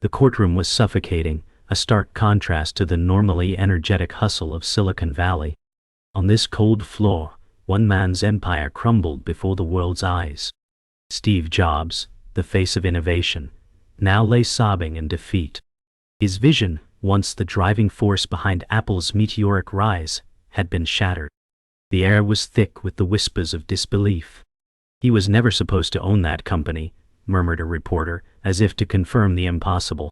The courtroom was suffocating, a stark contrast to the normally energetic hustle of Silicon Valley. On this cold floor, one man's empire crumbled before the world's eyes. Steve Jobs, the face of innovation, now lay sobbing in defeat. His vision, once the driving force behind Apple's meteoric rise, had been shattered. The air was thick with the whispers of disbelief. "He was never supposed to own that company," murmured a reporter, as if to confirm the impossible.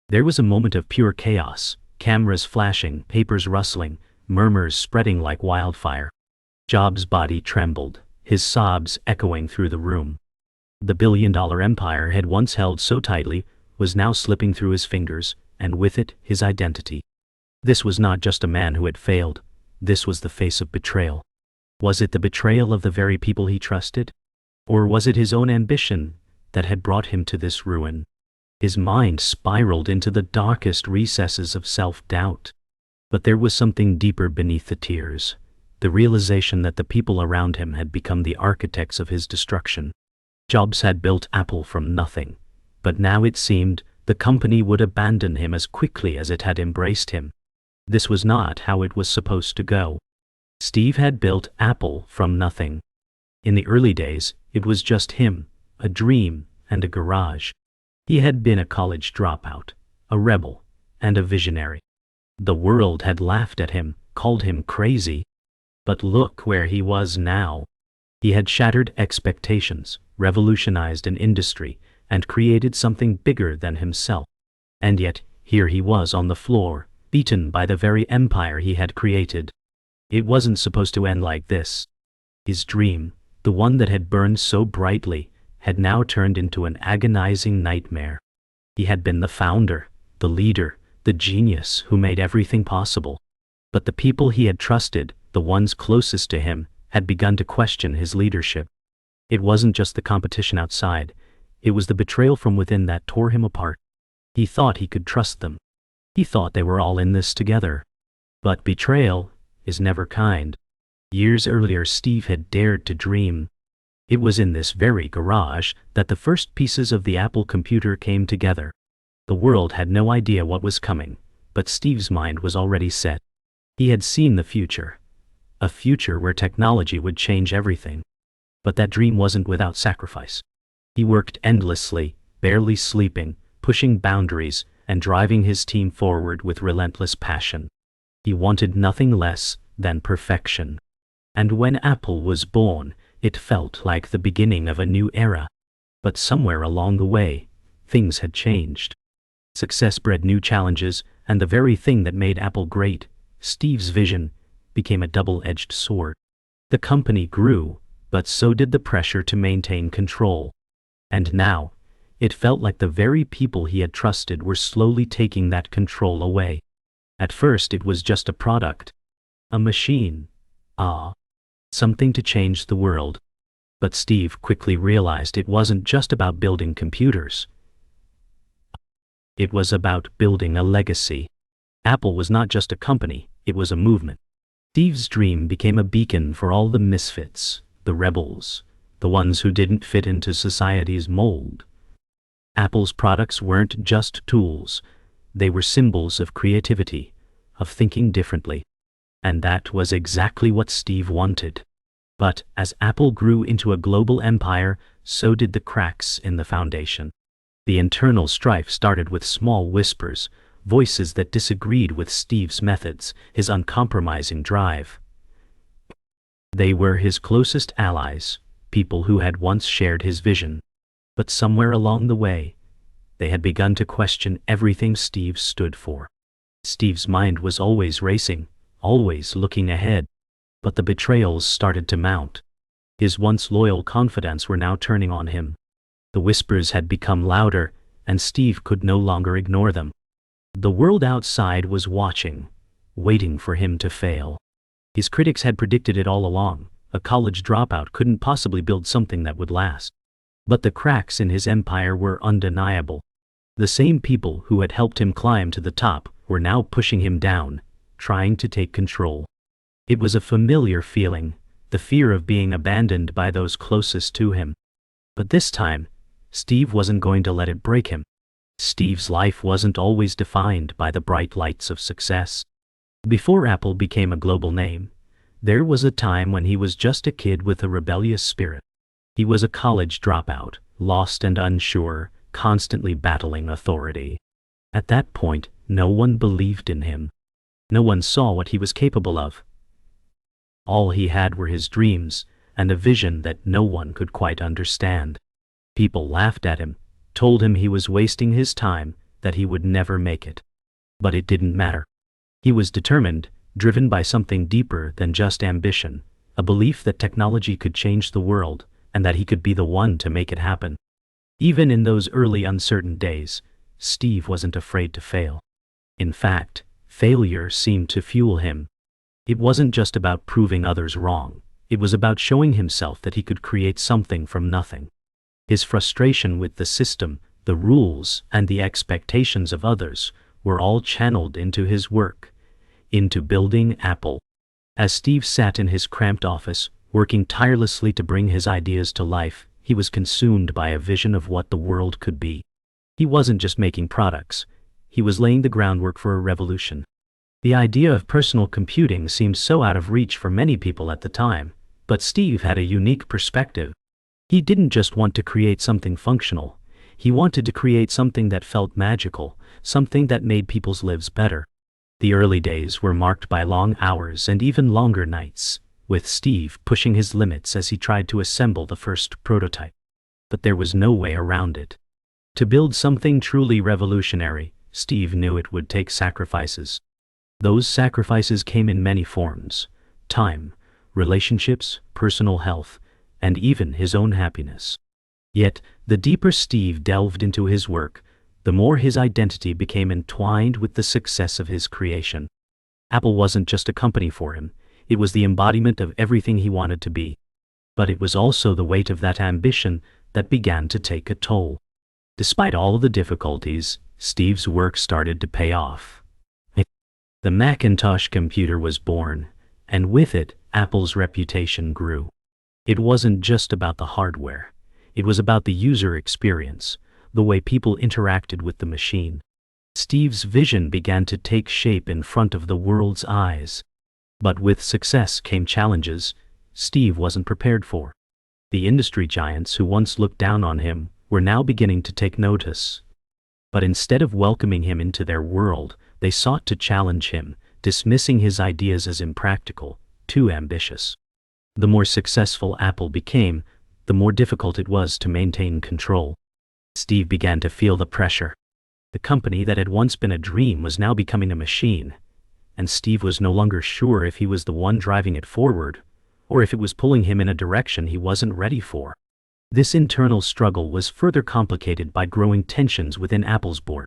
There was a moment of pure chaos, cameras flashing, papers rustling, murmurs spreading like wildfire. Jobs' body trembled, his sobs echoing through the room. The billion-dollar empire had once held so tightly was now slipping through his fingers, and with it, his identity. This was not just a man who had failed. This was the face of betrayal. Was it the betrayal of the very people he trusted? Or was it his own ambition that had brought him to this ruin? His mind spiraled into the darkest recesses of self-doubt. But there was something deeper beneath the tears, the realization that the people around him had become the architects of his destruction. Jobs had built Apple from nothing, but now it seemed the company would abandon him as quickly as it had embraced him. This was not how it was supposed to go. Steve had built Apple from nothing. In the early days, it was just him, a dream, and a garage. He had been a college dropout, a rebel, and a visionary. The world had laughed at him, called him crazy. But look where he was now. He had shattered expectations, revolutionized an industry, and created something bigger than himself. And yet, here he was on the floor, beaten by the very empire he had created. It wasn't supposed to end like this. His dream, the one that had burned so brightly, had now turned into an agonizing nightmare. He had been the founder, the leader, the genius who made everything possible. But the people he had trusted, the ones closest to him, had begun to question his leadership. It wasn't just the competition outside, it was the betrayal from within that tore him apart. He thought he could trust them. He thought they were all in this together. But betrayal is never kind. Years earlier, Steve had dared to dream. It was in this very garage that the first pieces of the Apple computer came together. The world had no idea what was coming, but Steve's mind was already set. He had seen the future. A future where technology would change everything. But that dream wasn't without sacrifice. He worked endlessly, barely sleeping, pushing boundaries, and driving his team forward with relentless passion. He wanted nothing less than perfection. And when Apple was born, it felt like the beginning of a new era. But somewhere along the way, things had changed. Success bred new challenges, and the very thing that made Apple great, Steve's vision, became a double-edged sword. The company grew, but so did the pressure to maintain control. And now, it felt like the very people he had trusted were slowly taking that control away. At first it was just a product. A machine. Something to change the world. But Steve quickly realized it wasn't just about building computers. It was about building a legacy. Apple was not just a company, it was a movement. Steve's dream became a beacon for all the misfits, the rebels, the ones who didn't fit into society's mold. Apple's products weren't just tools, they were symbols of creativity, of thinking differently. And that was exactly what Steve wanted. But as Apple grew into a global empire, so did the cracks in the foundation. The internal strife started with small whispers, voices that disagreed with Steve's methods, his uncompromising drive. They were his closest allies, people who had once shared his vision. But somewhere along the way, they had begun to question everything Steve stood for. Steve's mind was always racing, always looking ahead. But the betrayals started to mount. His once loyal confidants were now turning on him. The whispers had become louder, and Steve could no longer ignore them. The world outside was watching, waiting for him to fail. His critics had predicted it all along. A college dropout couldn't possibly build something that would last. But the cracks in his empire were undeniable. The same people who had helped him climb to the top were now pushing him down, trying to take control. It was a familiar feeling, the fear of being abandoned by those closest to him. But this time, Steve wasn't going to let it break him. Steve's life wasn't always defined by the bright lights of success. Before Apple became a global name, there was a time when he was just a kid with a rebellious spirit. He was a college dropout, lost and unsure, constantly battling authority. At that point, no one believed in him. No one saw what he was capable of. All he had were his dreams, and a vision that no one could quite understand. People laughed at him, told him he was wasting his time, that he would never make it. But it didn't matter. He was determined, driven by something deeper than just ambition, a belief that technology could change the world, and that he could be the one to make it happen. Even in those early uncertain days, Steve wasn't afraid to fail. In fact, failure seemed to fuel him. It wasn't just about proving others wrong. It was about showing himself that he could create something from nothing. His frustration with the system, the rules, and the expectations of others were all channeled into his work, into building Apple. As Steve sat in his cramped office, working tirelessly to bring his ideas to life, he was consumed by a vision of what the world could be. He wasn't just making products. He was laying the groundwork for a revolution. The idea of personal computing seemed so out of reach for many people at the time, but Steve had a unique perspective. He didn't just want to create something functional. He wanted to create something that felt magical, something that made people's lives better. The early days were marked by long hours and even longer nights, with Steve pushing his limits as he tried to assemble the first prototype. But there was no way around it. To build something truly revolutionary, Steve knew it would take sacrifices. Those sacrifices came in many forms: time, relationships, personal health, and even his own happiness. Yet, the deeper Steve delved into his work, the more his identity became entwined with the success of his creation. Apple wasn't just a company for him, it was the embodiment of everything he wanted to be. But it was also the weight of that ambition that began to take a toll. Despite all the difficulties, Steve's work started to pay off. The Macintosh computer was born, and with it, Apple's reputation grew. It wasn't just about the hardware. It was about the user experience, the way people interacted with the machine. Steve's vision began to take shape in front of the world's eyes. But with success came challenges Steve wasn't prepared for. The industry giants who once looked down on him were now beginning to take notice. But instead of welcoming him into their world, they sought to challenge him, dismissing his ideas as impractical, too ambitious. The more successful Apple became, the more difficult it was to maintain control. Steve began to feel the pressure. The company that had once been a dream was now becoming a machine, and Steve was no longer sure if he was the one driving it forward, or if it was pulling him in a direction he wasn't ready for. This internal struggle was further complicated by growing tensions within Apple's board.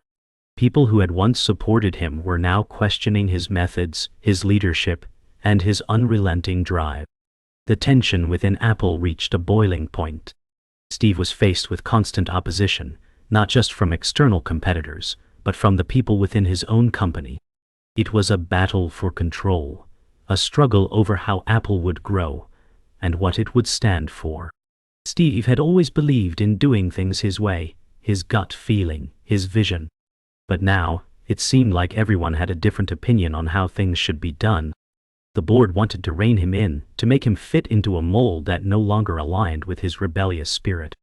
People who had once supported him were now questioning his methods, his leadership, and his unrelenting drive. The tension within Apple reached a boiling point. Steve was faced with constant opposition, not just from external competitors, but from the people within his own company. It was a battle for control, a struggle over how Apple would grow, and what it would stand for. Steve had always believed in doing things his way, his gut feeling, his vision. But now, it seemed like everyone had a different opinion on how things should be done. The board wanted to rein him in, to make him fit into a mold that no longer aligned with his rebellious spirit.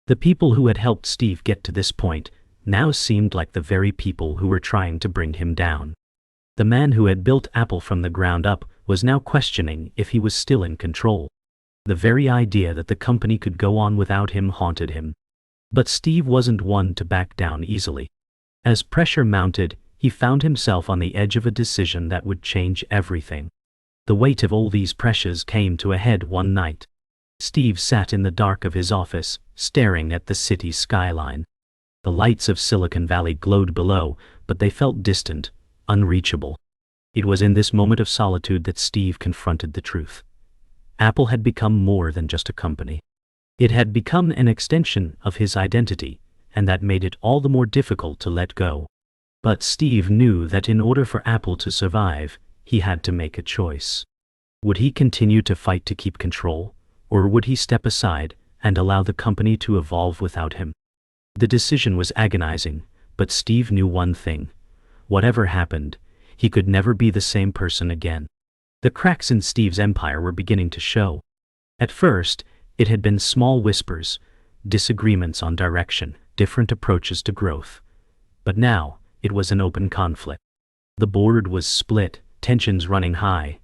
The people who had helped Steve get to this point now seemed like the very people who were trying to bring him down. The man who had built Apple from the ground up was now questioning if he was still in control. The very idea that the company could go on without him haunted him. But Steve wasn't one to back down easily. As pressure mounted, he found himself on the edge of a decision that would change everything. The weight of all these pressures came to a head one night. Steve sat in the dark of his office, staring at the city skyline. The lights of Silicon Valley glowed below, but they felt distant, unreachable. It was in this moment of solitude that Steve confronted the truth. Apple had become more than just a company. It had become an extension of his identity, and that made it all the more difficult to let go. But Steve knew that in order for Apple to survive, he had to make a choice. Would he continue to fight to keep control, or would he step aside and allow the company to evolve without him? The decision was agonizing, But Steve knew one thing. Whatever happened, he could never be the same person again. The cracks in Steve's empire were beginning to show. At first, it had been small whispers, disagreements on direction, different approaches to growth. But now, it was an open conflict. The board was split, tensions running high.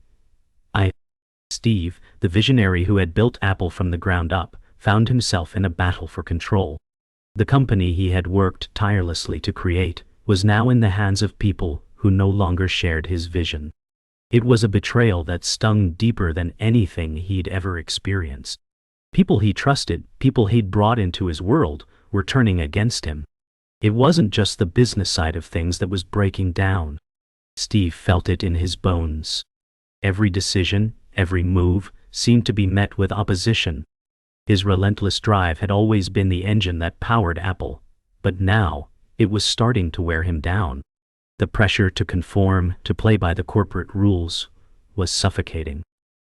Steve, the visionary who had built Apple from the ground up, found himself in a battle for control. The company he had worked tirelessly to create was now in the hands of people who no longer shared his vision. It was a betrayal that stung deeper than anything he'd ever experienced. People he trusted, people he'd brought into his world, were turning against him. It wasn't just the business side of things that was breaking down. Steve felt it in his bones. Every decision, every move, seemed to be met with opposition. His relentless drive had always been the engine that powered Apple, but now, it was starting to wear him down. The pressure to conform, to play by the corporate rules, was suffocating.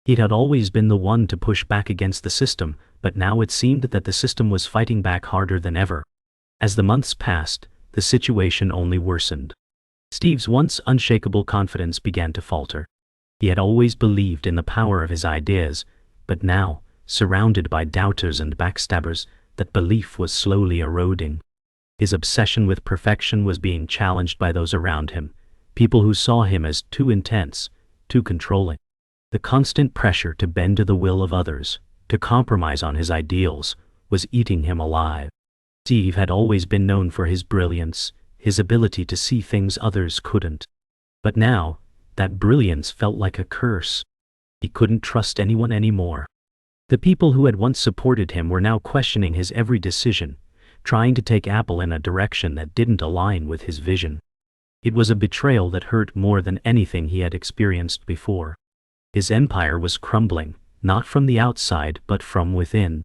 He had always been the one to push back against the system, but now it seemed that the system was fighting back harder than ever. As the months passed, the situation only worsened. Steve's once unshakable confidence began to falter. He had always believed in the power of his ideas, but now, surrounded by doubters and backstabbers, that belief was slowly eroding. His obsession with perfection was being challenged by those around him, people who saw him as too intense, too controlling. The constant pressure to bend to the will of others, to compromise on his ideals, was eating him alive. Steve had always been known for his brilliance, his ability to see things others couldn't. But now, that brilliance felt like a curse. He couldn't trust anyone anymore. The people who had once supported him were now questioning his every decision, trying to take Apple in a direction that didn't align with his vision. It was a betrayal that hurt more than anything he had experienced before. His empire was crumbling, not from the outside but from within.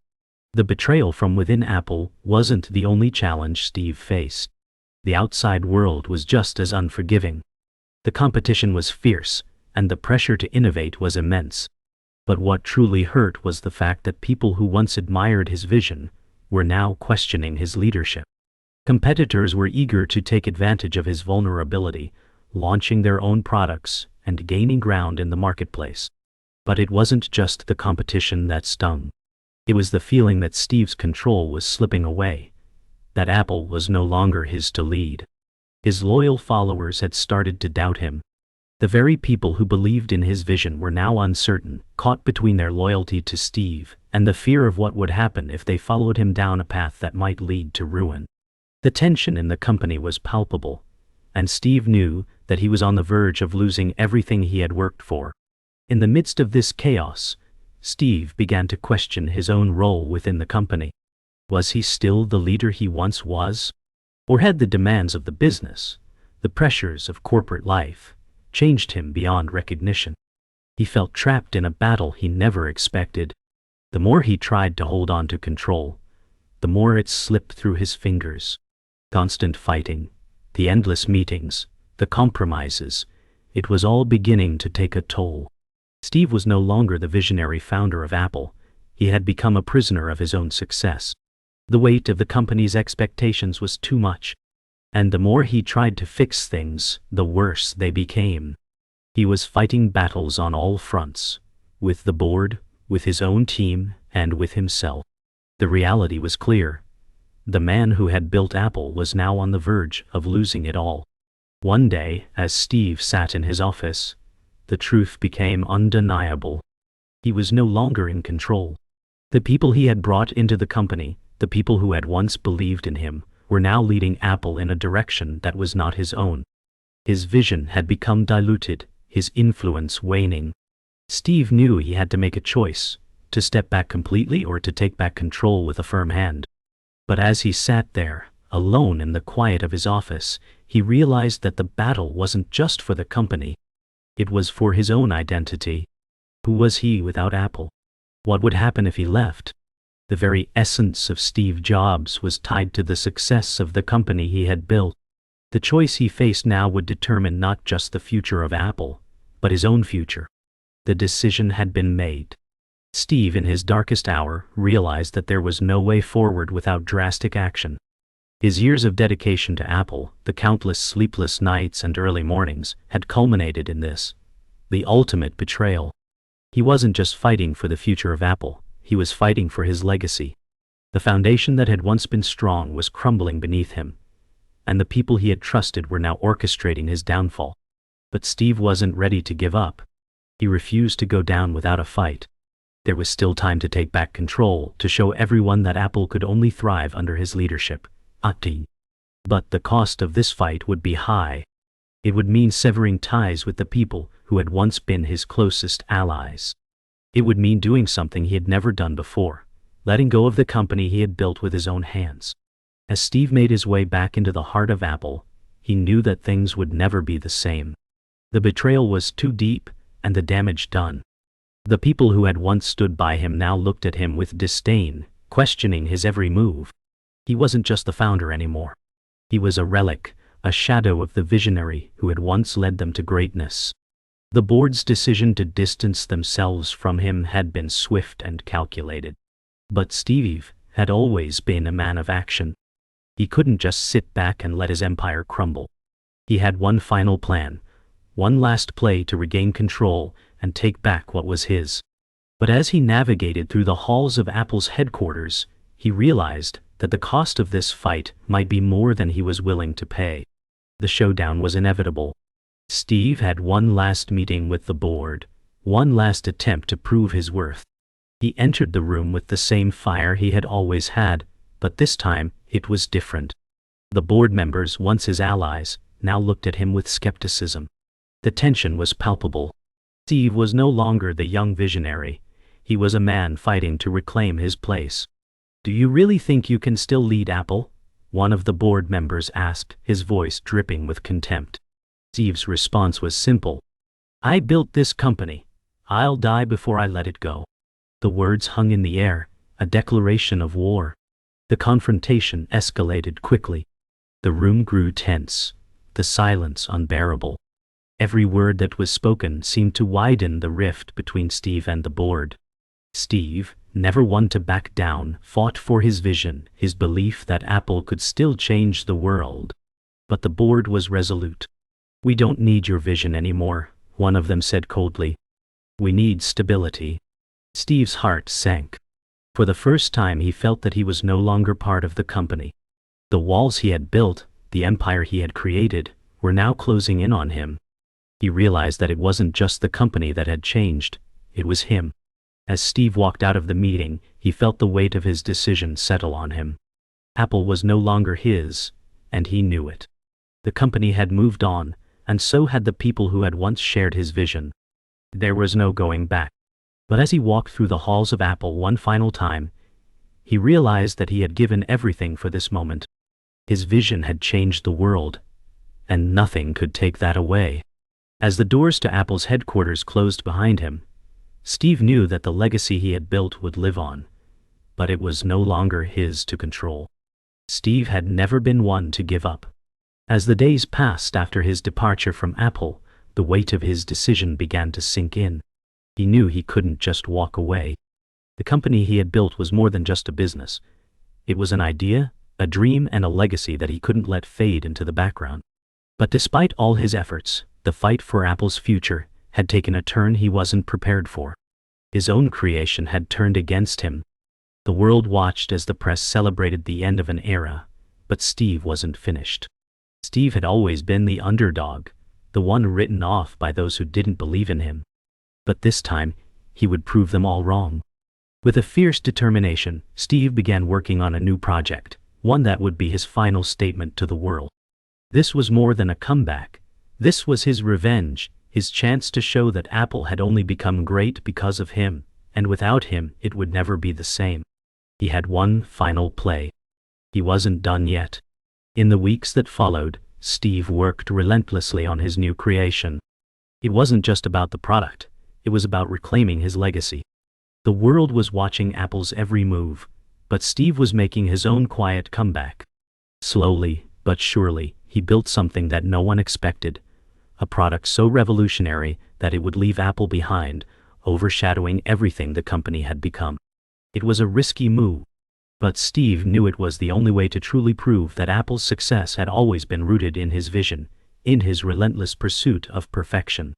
The betrayal from within Apple wasn't the only challenge Steve faced. The outside world was just as unforgiving. The competition was fierce, and the pressure to innovate was immense. But what truly hurt was the fact that people who once admired his vision were now questioning his leadership. Competitors were eager to take advantage of his vulnerability, launching their own products and gaining ground in the marketplace. But it wasn't just the competition that stung. It was the feeling that Steve's control was slipping away, that Apple was no longer his to lead. His loyal followers had started to doubt him. The very people who believed in his vision were now uncertain, caught between their loyalty to Steve and the fear of what would happen if they followed him down a path that might lead to ruin. The tension in the company was palpable, and Steve knew that he was on the verge of losing everything he had worked for. In the midst of this chaos, Steve began to question his own role within the company. Was he still the leader he once was? Or had the demands of the business, the pressures of corporate life, changed him beyond recognition? He felt trapped in a battle he never expected. The more he tried to hold on to control, the more it slipped through his fingers. Constant fighting, the endless meetings, the compromises, it was all beginning to take a toll. Steve was no longer the visionary founder of Apple. He had become a prisoner of his own success. The weight of the company's expectations was too much, and the more he tried to fix things, the worse they became. He was fighting battles on all fronts, with the board, with his own team, and with himself. The reality was clear. The man who had built Apple was now on the verge of losing it all. One day, as Steve sat in his office, the truth became undeniable. He was no longer in control. The people he had brought into the company, the people who had once believed in him, were now leading Apple in a direction that was not his own. His vision had become diluted, his influence waning. Steve knew he had to make a choice, to step back completely or to take back control with a firm hand. But as he sat there, alone in the quiet of his office, he realized that the battle wasn't just for the company. It was for his own identity. Who was he without Apple? What would happen if he left? The very essence of Steve Jobs was tied to the success of the company he had built. The choice he faced now would determine not just the future of Apple, but his own future. The decision had been made. Steve, in his darkest hour, realized that there was no way forward without drastic action. His years of dedication to Apple, the countless sleepless nights and early mornings, had culminated in this, the ultimate betrayal. He wasn't just fighting for the future of Apple, he was fighting for his legacy. The foundation that had once been strong was crumbling beneath him, and the people he had trusted were now orchestrating his downfall. But Steve wasn't ready to give up. He refused to go down without a fight. There was still time to take back control, to show everyone that Apple could only thrive under his leadership. But the cost of this fight would be high. It would mean severing ties with the people who had once been his closest allies. It would mean doing something he had never done before, letting go of the company he had built with his own hands. As Steve made his way back into the heart of Apple, he knew that things would never be the same. The betrayal was too deep, and the damage done. The people who had once stood by him now looked at him with disdain, questioning his every move. He wasn't just the founder anymore. He was a relic, a shadow of the visionary who had once led them to greatness. The board's decision to distance themselves from him had been swift and calculated. But Steve had always been a man of action. He couldn't just sit back and let his empire crumble. He had one final plan, one last play to regain control and take back what was his. But as he navigated through the halls of Apple's headquarters, he realized that the cost of this fight might be more than he was willing to pay. The showdown was inevitable. Steve had one last meeting with the board, one last attempt to prove his worth. He entered the room with the same fire he had always had, but this time it was different. The board members, once his allies, now looked at him with skepticism. The tension was palpable. Steve was no longer the young visionary. He was a man fighting to reclaim his place. "Do you really think you can still lead Apple?" one of the board members asked, his voice dripping with contempt. Steve's response was simple. "I built this company. I'll die before I let it go." The words hung in the air, a declaration of war. The confrontation escalated quickly. The room grew tense, the silence unbearable. Every word that was spoken seemed to widen the rift between Steve and the board. Steve, never one to back down, fought for his vision, his belief that Apple could still change the world. But the board was resolute. "We don't need your vision anymore," one of them said coldly. "We need stability." Steve's heart sank. For the first time he felt that he was no longer part of the company. The walls he had built, the empire he had created, were now closing in on him. He realized that it wasn't just the company that had changed, it was him. As Steve walked out of the meeting, he felt the weight of his decision settle on him. Apple was no longer his, and he knew it. The company had moved on, and so had the people who had once shared his vision. There was no going back. But as he walked through the halls of Apple one final time, he realized that he had given everything for this moment. His vision had changed the world, and nothing could take that away. As the doors to Apple's headquarters closed behind him, Steve knew that the legacy he had built would live on, but it was no longer his to control. Steve had never been one to give up. As the days passed after his departure from Apple, the weight of his decision began to sink in. He knew he couldn't just walk away. The company he had built was more than just a business. It was an idea, a dream, and a legacy that he couldn't let fade into the background. But despite all his efforts, the fight for Apple's future had taken a turn he wasn't prepared for. His own creation had turned against him. The world watched as the press celebrated the end of an era, but Steve wasn't finished. Steve had always been the underdog, the one written off by those who didn't believe in him. But this time, he would prove them all wrong. With a fierce determination, Steve began working on a new project, one that would be his final statement to the world. This was more than a comeback. This was his revenge, his chance to show that Apple had only become great because of him, and without him it would never be the same. He had one final play. He wasn't done yet. In the weeks that followed, Steve worked relentlessly on his new creation. It wasn't just about the product, it was about reclaiming his legacy. The world was watching Apple's every move, but Steve was making his own quiet comeback. Slowly, but surely, he built something that no one expected. A product so revolutionary that it would leave Apple behind, overshadowing everything the company had become. It was a risky move. But Steve knew it was the only way to truly prove that Apple's success had always been rooted in his vision, in his relentless pursuit of perfection.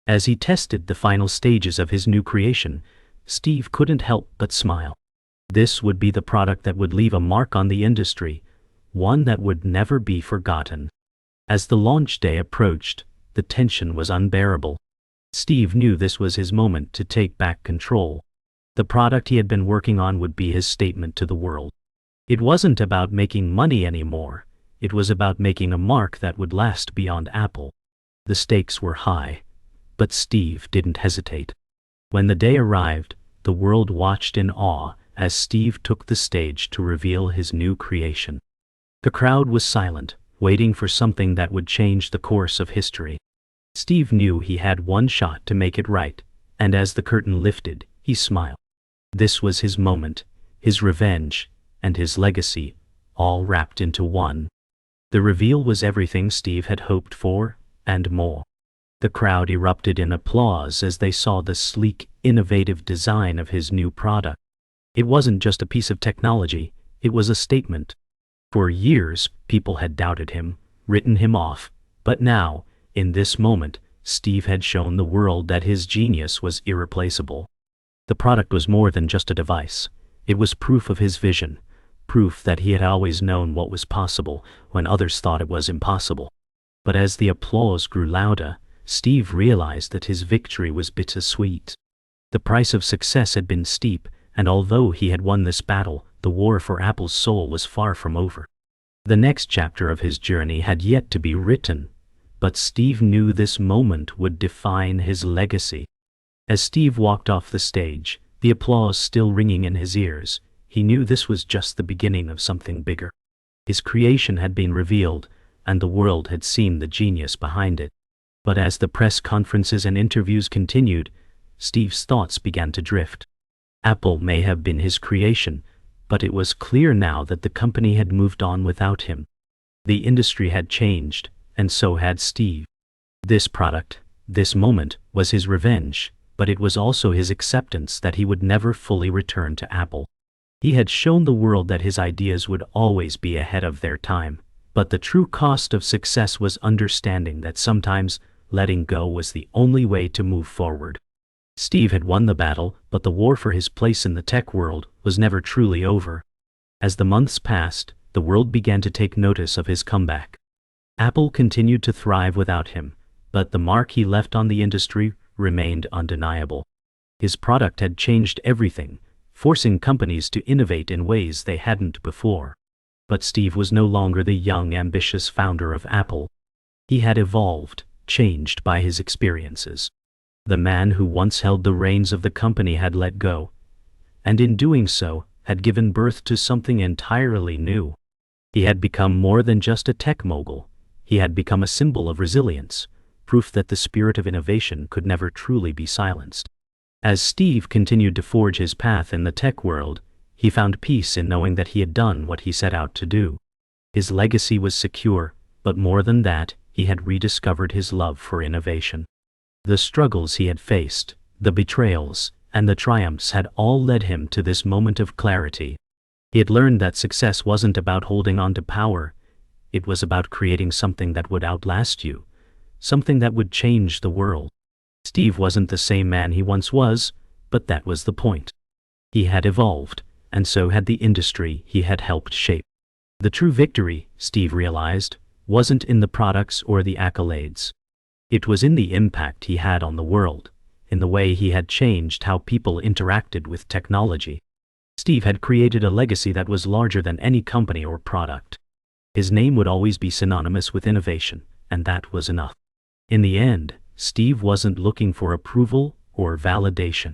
As he tested the final stages of his new creation, Steve couldn't help but smile. This would be the product that would leave a mark on the industry, one that would never be forgotten. As the launch day approached, the tension was unbearable. Steve knew this was his moment to take back control. The product he had been working on would be his statement to the world. It wasn't about making money anymore. It was about making a mark that would last beyond Apple. The stakes were high, but Steve didn't hesitate. When the day arrived, the world watched in awe as Steve took the stage to reveal his new creation. The crowd was silent, waiting for something that would change the course of history. Steve knew he had one shot to make it right, and as the curtain lifted, he smiled. This was his moment, his revenge, and his legacy, all wrapped into one. The reveal was everything Steve had hoped for, and more. The crowd erupted in applause as they saw the sleek, innovative design of his new product. It wasn't just a piece of technology, it was a statement. For years, people had doubted him, written him off, but now, in this moment, Steve had shown the world that his genius was irreplaceable. The product was more than just a device. It was proof of his vision, proof that he had always known what was possible when others thought it was impossible. But as the applause grew louder, Steve realized that his victory was bittersweet. The price of success had been steep, and although he had won this battle, the war for Apple's soul was far from over. The next chapter of his journey had yet to be written, but Steve knew this moment would define his legacy. As Steve walked off the stage, the applause still ringing in his ears, he knew this was just the beginning of something bigger. His creation had been revealed, and the world had seen the genius behind it. But as the press conferences and interviews continued, Steve's thoughts began to drift. Apple may have been his creation, but it was clear now that the company had moved on without him. The industry had changed, and so had Steve. This product, this moment, was his revenge, but it was also his acceptance that he would never fully return to Apple. He had shown the world that his ideas would always be ahead of their time, but the true cost of success was understanding that sometimes letting go was the only way to move forward. Steve had won the battle, but the war for his place in the tech world was never truly over. As the months passed, the world began to take notice of his comeback. Apple continued to thrive without him, but the mark he left on the industry remained undeniable. His product had changed everything, forcing companies to innovate in ways they hadn't before. But Steve was no longer the young, ambitious founder of Apple. He had evolved, changed by his experiences. The man who once held the reins of the company had let go, and in doing so, had given birth to something entirely new. He had become more than just a tech mogul. He had become a symbol of resilience, proof that the spirit of innovation could never truly be silenced. As Steve continued to forge his path in the tech world, he found peace in knowing that he had done what he set out to do. His legacy was secure, but more than that, he had rediscovered his love for innovation. The struggles he had faced, the betrayals, and the triumphs had all led him to this moment of clarity. He had learned that success wasn't about holding on to power. It was about creating something that would outlast you, something that would change the world. Steve wasn't the same man he once was, but that was the point. He had evolved, and so had the industry he had helped shape. The true victory, Steve realized, wasn't in the products or the accolades. It was in the impact he had on the world, in the way he had changed how people interacted with technology. Steve had created a legacy that was larger than any company or product. His name would always be synonymous with innovation, and that was enough. In the end, Steve wasn't looking for approval or validation.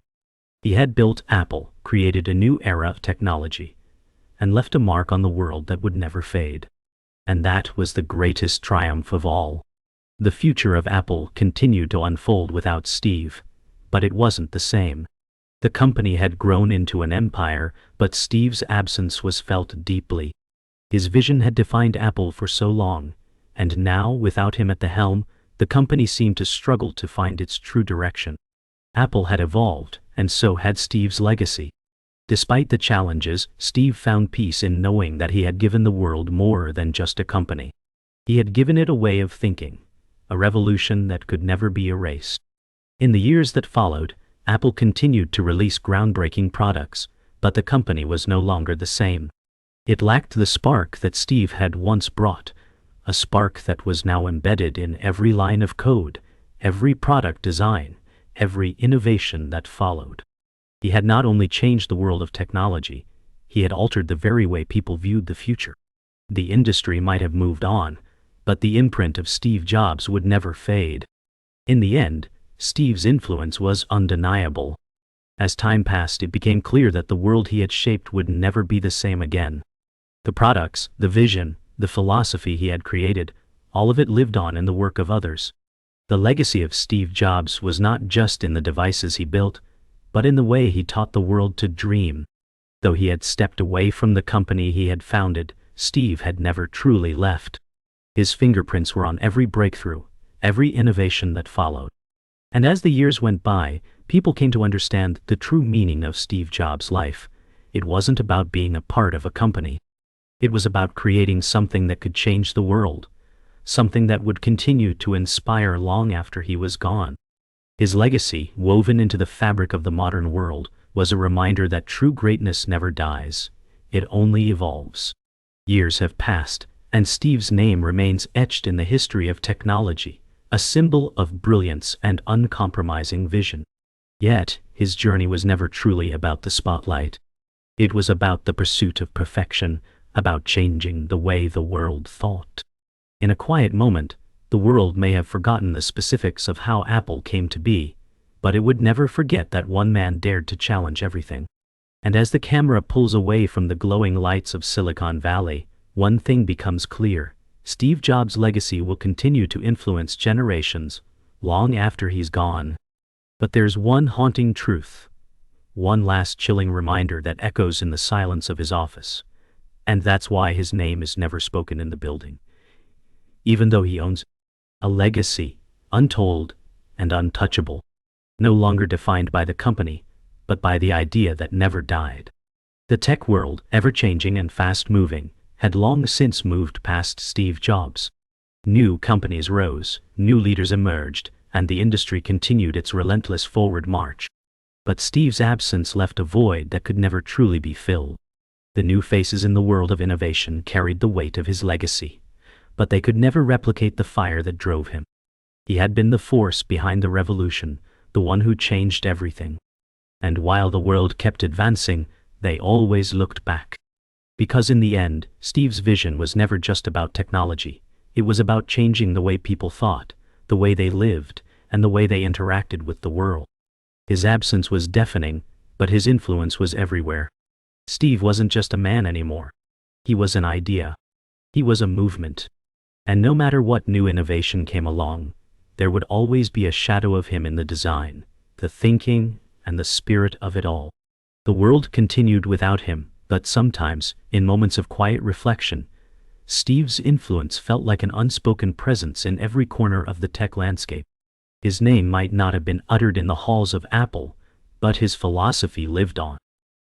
He had built Apple, created a new era of technology, and left a mark on the world that would never fade. And that was the greatest triumph of all. The future of Apple continued to unfold without Steve, but it wasn't the same. The company had grown into an empire, but Steve's absence was felt deeply. His vision had defined Apple for so long, and now, without him at the helm, the company seemed to struggle to find its true direction. Apple had evolved, and so had Steve's legacy. Despite the challenges, Steve found peace in knowing that he had given the world more than just a company. He had given it a way of thinking, a revolution that could never be erased. In the years that followed, Apple continued to release groundbreaking products, but the company was no longer the same. It lacked the spark that Steve had once brought, a spark that was now embedded in every line of code, every product design, every innovation that followed. He had not only changed the world of technology, he had altered the very way people viewed the future. The industry might have moved on, but the imprint of Steve Jobs would never fade. In the end, Steve's influence was undeniable. As time passed, it became clear that the world he had shaped would never be the same again. The products, the vision, the philosophy he had created, all of it lived on in the work of others. The legacy of Steve Jobs was not just in the devices he built, but in the way he taught the world to dream. Though he had stepped away from the company he had founded, Steve had never truly left. His fingerprints were on every breakthrough, every innovation that followed. And as the years went by, people came to understand the true meaning of Steve Jobs' life. It wasn't about being a part of a company. It was about creating something that could change the world, something that would continue to inspire long after he was gone. His legacy, woven into the fabric of the modern world, was a reminder that true greatness never dies. It only evolves. Years have passed, and Steve's name remains etched in the history of technology, a symbol of brilliance and uncompromising vision. Yet, his journey was never truly about the spotlight. It was about the pursuit of perfection, about changing the way the world thought. In a quiet moment, the world may have forgotten the specifics of how Apple came to be, but it would never forget that one man dared to challenge everything. And as the camera pulls away from the glowing lights of Silicon Valley, one thing becomes clear: Steve Jobs' legacy will continue to influence generations long after he's gone. But there's one haunting truth, one last chilling reminder that echoes in the silence of his office, and that's why his name is never spoken in the building. Even though he owns a legacy, untold and untouchable, no longer defined by the company, but by the idea that never died. The tech world, ever-changing and fast-moving, had long since moved past Steve Jobs. New companies rose, new leaders emerged, and the industry continued its relentless forward march. But Steve's absence left a void that could never truly be filled. The new faces in the world of innovation carried the weight of his legacy, but they could never replicate the fire that drove him. He had been the force behind the revolution, the one who changed everything. And while the world kept advancing, they always looked back. Because in the end, Steve's vision was never just about technology. It was about changing the way people thought, the way they lived, and the way they interacted with the world. His absence was deafening, but his influence was everywhere. Steve wasn't just a man anymore. He was an idea. He was a movement. And no matter what new innovation came along, there would always be a shadow of him in the design, the thinking, and the spirit of it all. The world continued without him, but sometimes, in moments of quiet reflection, Steve's influence felt like an unspoken presence in every corner of the tech landscape. His name might not have been uttered in the halls of Apple, but his philosophy lived on.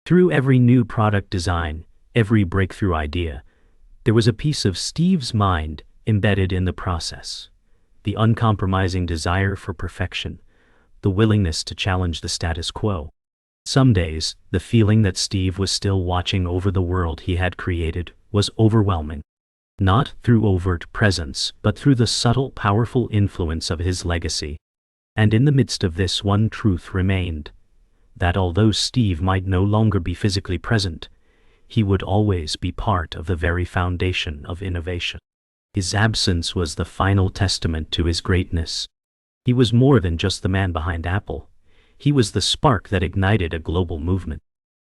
Through every new product design, every breakthrough idea, there was a piece of Steve's mind embedded in the process. The uncompromising desire for perfection, the willingness to challenge the status quo. Some days, the feeling that Steve was still watching over the world he had created was overwhelming. Not through overt presence, but through the subtle, powerful influence of his legacy. And in the midst of this, one truth remained: that although Steve might no longer be physically present, he would always be part of the very foundation of innovation. His absence was the final testament to his greatness. He was more than just the man behind Apple. He was the spark that ignited a global movement.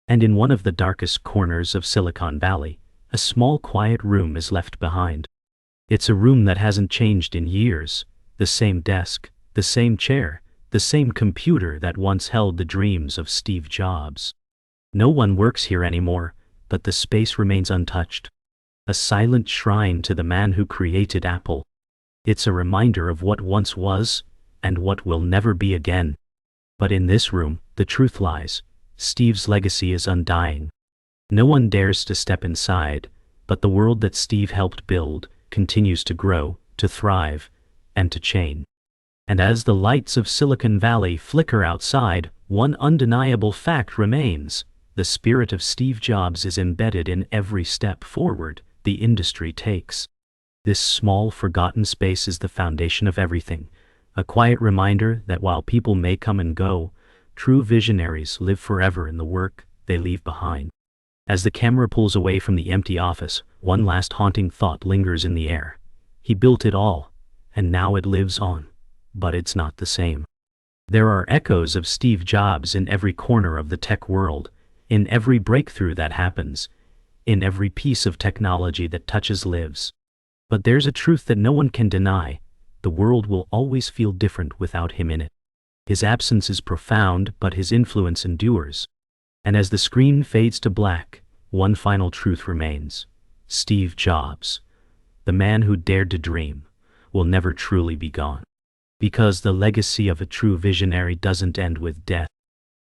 And in one of the darkest corners of Silicon Valley, a small quiet room is left behind. It's a room that hasn't changed in years. The same desk, the same chair, the same computer that once held the dreams of Steve Jobs. No one works here anymore, but the space remains untouched. A silent shrine to the man who created Apple. It's a reminder of what once was, and what will never be again. But in this room, the truth lies. Steve's legacy is undying. No one dares to step inside, but the world that Steve helped build continues to grow, to thrive, and to change. And as the lights of Silicon Valley flicker outside, one undeniable fact remains: the spirit of Steve Jobs is embedded in every step forward the industry takes. This small, forgotten space is the foundation of everything, a quiet reminder that while people may come and go, true visionaries live forever in the work they leave behind. As the camera pulls away from the empty office, one last haunting thought lingers in the air. He built it all, and now it lives on. But it's not the same. There are echoes of Steve Jobs in every corner of the tech world, in every breakthrough that happens, in every piece of technology that touches lives. But there's a truth that no one can deny: the world will always feel different without him in it. His absence is profound, but his influence endures. And as the screen fades to black, one final truth remains: Steve Jobs, the man who dared to dream, will never truly be gone. Because the legacy of a true visionary doesn't end with death.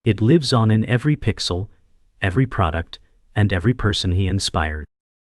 It lives on in every pixel, every product, and every person he inspired.